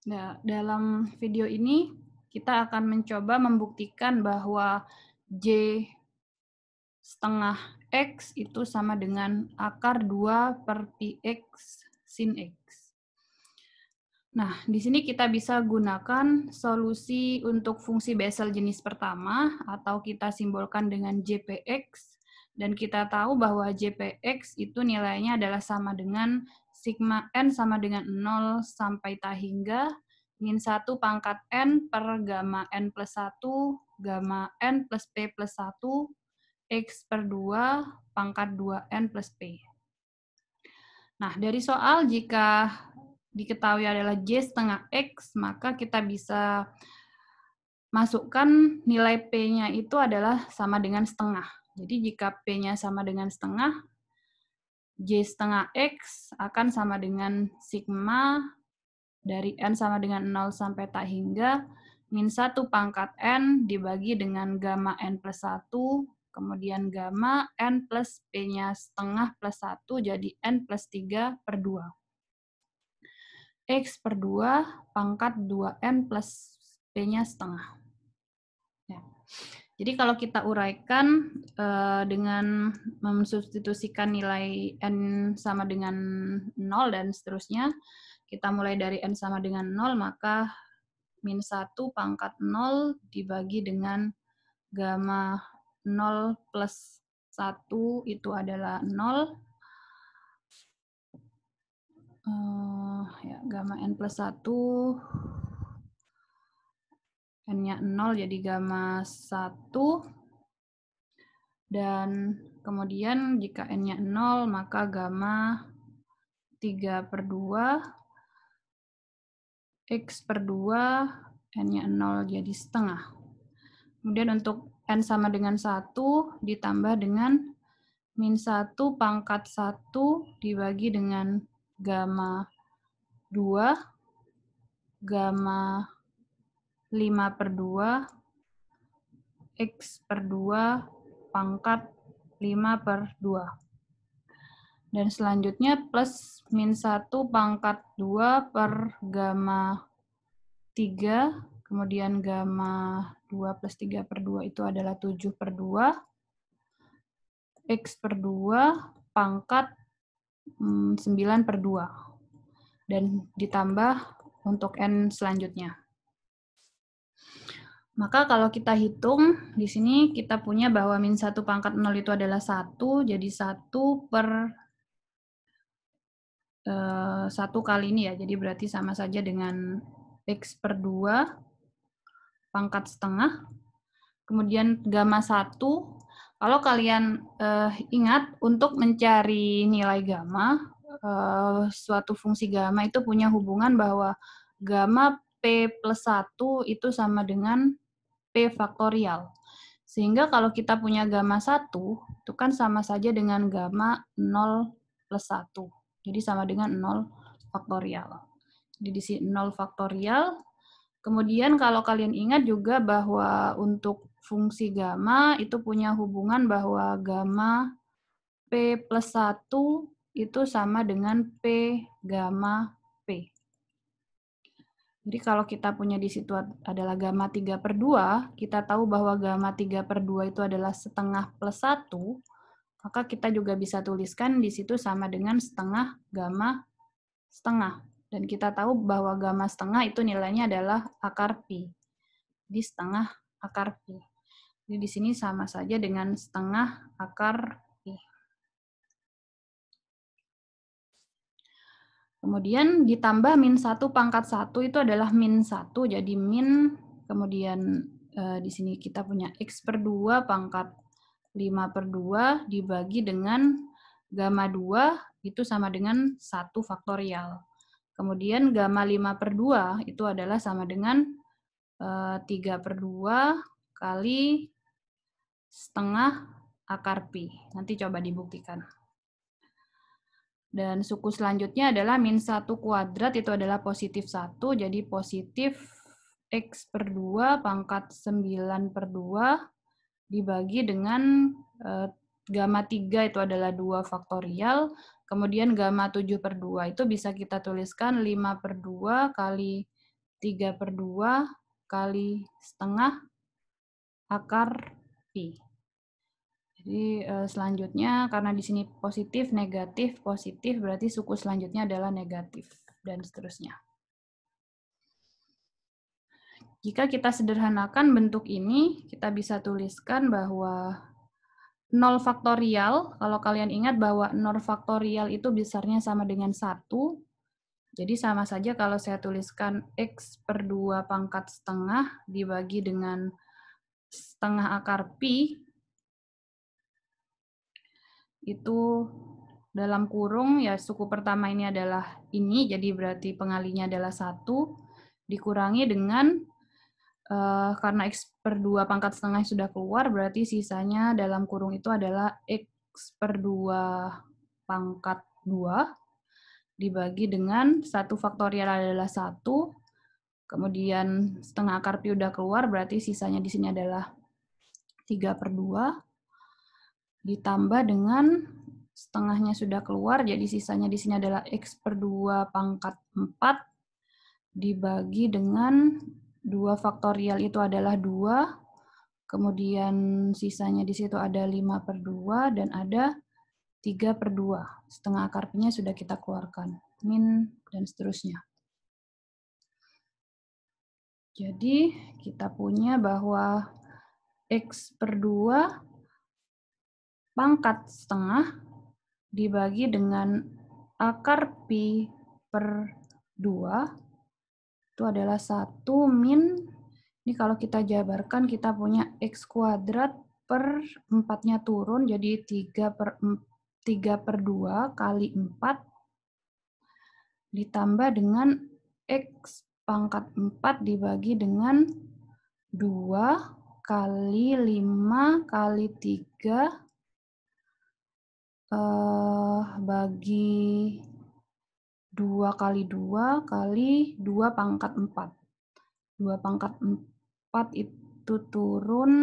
Nah, dalam video ini kita akan mencoba membuktikan bahwa J setengah X itu sama dengan akar 2 per Px sin X. Nah, di sini kita bisa gunakan solusi untuk fungsi Bessel jenis pertama, atau kita simbolkan dengan JPX, dan kita tahu bahwa JPX itu nilainya adalah sama dengan sigma N sama dengan 0 sampai tak hingga min 1 pangkat N per gamma N plus 1, gamma N plus P plus 1, X per 2, pangkat 2N plus P. Nah, dari soal jika diketahui adalah J setengah X, maka kita bisa masukkan nilai P-nya itu adalah sama dengan setengah. Jadi jika P-nya sama dengan setengah, J setengah X akan sama dengan sigma dari N sama dengan 0 sampai tak hingga min 1 pangkat N dibagi dengan gamma N plus 1, kemudian gamma N plus P-nya setengah plus 1 jadi N plus 3 per 2. X per 2 pangkat 2N plus P-nya setengah. Ya. Jadi kalau kita uraikan dengan memsubstitusikan nilai N sama dengan 0 dan seterusnya, kita mulai dari N sama dengan 0, maka min 1 pangkat 0 dibagi dengan gamma 0 plus 1 itu adalah 0. Ya, gamma N plus 1, N-nya 0 jadi gamma 1, dan kemudian jika N-nya 0 maka gamma 3 per 2, X per 2, N-nya 0 jadi setengah. Kemudian untuk N sama dengan 1 ditambah dengan min 1 pangkat 1 dibagi dengan gamma 2, gamma 5 per 2, X per 2, pangkat 5 per 2. Dan selanjutnya plus min 1 pangkat 2 per gamma 3, kemudian gamma 2 plus 3 per 2 itu adalah 7 per 2, X per 2, pangkat 9 per 2. Dan ditambah untuk N selanjutnya. Maka kalau kita hitung, di sini kita punya bahwa min 1 pangkat 0 itu adalah 1, jadi 1 per 1 kali ini ya, jadi berarti sama saja dengan X per 2 pangkat setengah. Kemudian gamma 1, kalau kalian ingat untuk mencari nilai gamma, suatu fungsi gamma itu punya hubungan bahwa gamma P plus 1 itu sama dengan P faktorial. Sehingga kalau kita punya gamma 1, itu kan sama saja dengan gamma 0 plus 1. Jadi sama dengan 0 faktorial. Jadi di sini 0 faktorial. Kemudian kalau kalian ingat juga bahwa untuk fungsi gamma itu punya hubungan bahwa gamma P plus 1 itu sama dengan P gamma P. Jadi kalau kita punya di situ adalah gamma 3 per 2, kita tahu bahwa gamma 3 per 2 itu adalah setengah plus 1, maka kita juga bisa tuliskan di situ sama dengan setengah gamma setengah. Dan kita tahu bahwa gamma setengah itu nilainya adalah akar pi. Di setengah akar pi. Jadi di sini sama saja dengan setengah akar pi. Kemudian ditambah min 1 pangkat 1 itu adalah min 1, jadi min, kemudian di sini kita punya X per 2 pangkat 5 per 2 dibagi dengan gamma 2 itu sama dengan 1 faktorial. Kemudian gamma 5 per 2 itu adalah sama dengan 3 per 2 kali setengah akar pi. Nanti coba dibuktikan. Dan suku selanjutnya adalah min 1 kuadrat itu adalah positif 1, jadi positif X per 2 pangkat 9 per 2 dibagi dengan gamma 3 itu adalah 2 faktorial, kemudian gamma 7 per 2 itu bisa kita tuliskan 5 per 2 kali 3/2 kali setengah akar Pi. Jadi selanjutnya karena di sini positif, negatif, positif, berarti suku selanjutnya adalah negatif, dan seterusnya. Jika kita sederhanakan bentuk ini, kita bisa tuliskan bahwa 0 faktorial, kalau kalian ingat bahwa 0 faktorial itu besarnya sama dengan 1, jadi sama saja kalau saya tuliskan X/2 pangkat setengah dibagi dengan setengah akar Pi, itu dalam kurung, ya suku pertama ini adalah ini, jadi berarti pengalinya adalah 1, dikurangi dengan, karena X/2 pangkat setengah sudah keluar, berarti sisanya dalam kurung itu adalah X/2 pangkat 2, dibagi dengan 1 faktorial adalah 1, kemudian setengah akar Pi udah keluar, berarti sisanya di sini adalah 3/2, ditambah dengan setengahnya sudah keluar, jadi sisanya di sini adalah X/2 pangkat 4, dibagi dengan 2 faktorial itu adalah 2, kemudian sisanya di situ ada 5/2, dan ada 3/2. Setengah akar Pi-nya sudah kita keluarkan, min, dan seterusnya. Jadi kita punya bahwa X/2 pangkat setengah dibagi dengan akar Pi per 2 itu /1 min, ini kalau kita jabarkan kita punya X kuadrat per 4-nya turun, jadi 3/2 kali 4 ditambah dengan X pangkat 4 dibagi dengan 2 kali 5 kali 3 bagi 2 kali 2 kali 2 pangkat 4. 2 pangkat 4 itu turun,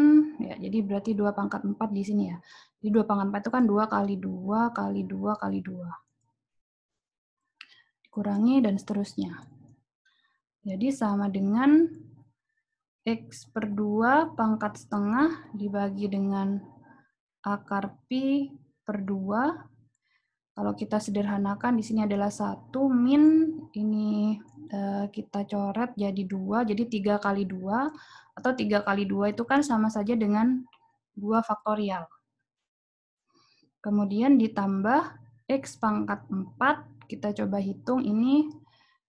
ya, jadi berarti 2 pangkat 4 di sini ya. Jadi 2 pangkat 4 itu kan 2 kali 2 kali 2 kali 2. Dikurangi dan seterusnya. Jadi sama dengan X/2 pangkat setengah dibagi dengan akar Pi per 2. Kalau kita sederhanakan di sini adalah 1 min, ini kita coret jadi 2, jadi 3 kali 2, atau 3 kali 2 itu kan sama saja dengan 2 faktorial. Kemudian ditambah X pangkat 4, kita coba hitung ini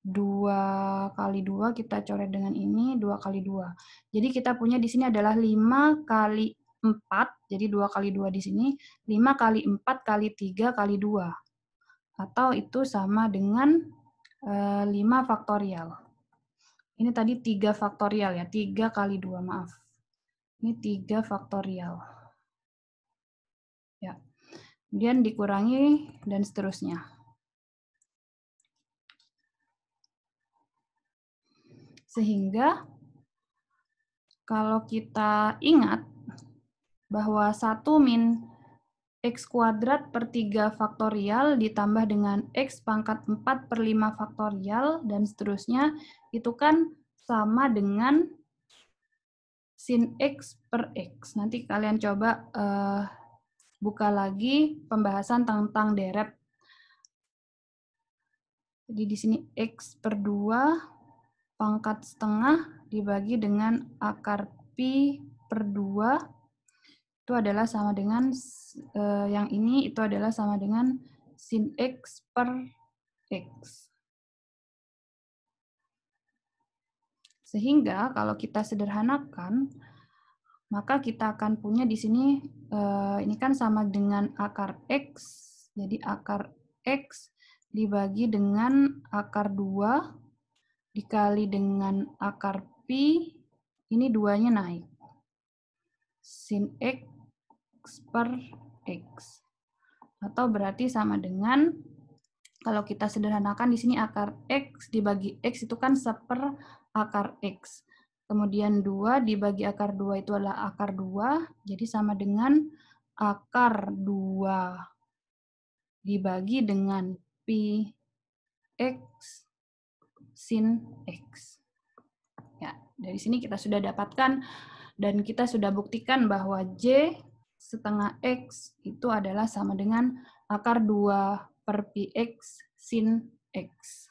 2 kali 2, kita coret dengan ini 2 kali 2. Jadi kita punya di sini adalah 5 kali 4, jadi 2 kali 2 di sini, 5 kali 4 kali 3 kali 2. Atau itu sama dengan 5 faktorial. Ini tadi 3 faktorial ya, 3 kali 2, maaf. Ini 3 faktorial. Ya. Kemudian dikurangi dan seterusnya. Sehingga kalau kita ingat bahwa 1 min X kuadrat per 3 faktorial ditambah dengan X pangkat 4 per 5 faktorial, dan seterusnya, itu kan sama dengan sin X per X. Nanti kalian coba buka lagi pembahasan tentang deret. Jadi di sini X per 2 pangkat setengah dibagi dengan akar Pi per 2 itu adalah sama dengan yang ini, itu adalah sama dengan sin X per X. Sehingga kalau kita sederhanakan, maka kita akan punya di sini, ini kan sama dengan akar X, jadi akar X dibagi dengan akar 2 dikali dengan akar Pi, ini 2-nya naik. Sin X per X. Atau berarti sama dengan, kalau kita sederhanakan di sini akar X dibagi X itu kan seper akar X. Kemudian 2 dibagi akar 2 itu adalah akar 2, jadi sama dengan akar 2 dibagi dengan Pi X sin X. Dari sini kita sudah dapatkan dan kita sudah buktikan bahwa J setengah X itu adalah sama dengan akar 2 per Px sin X.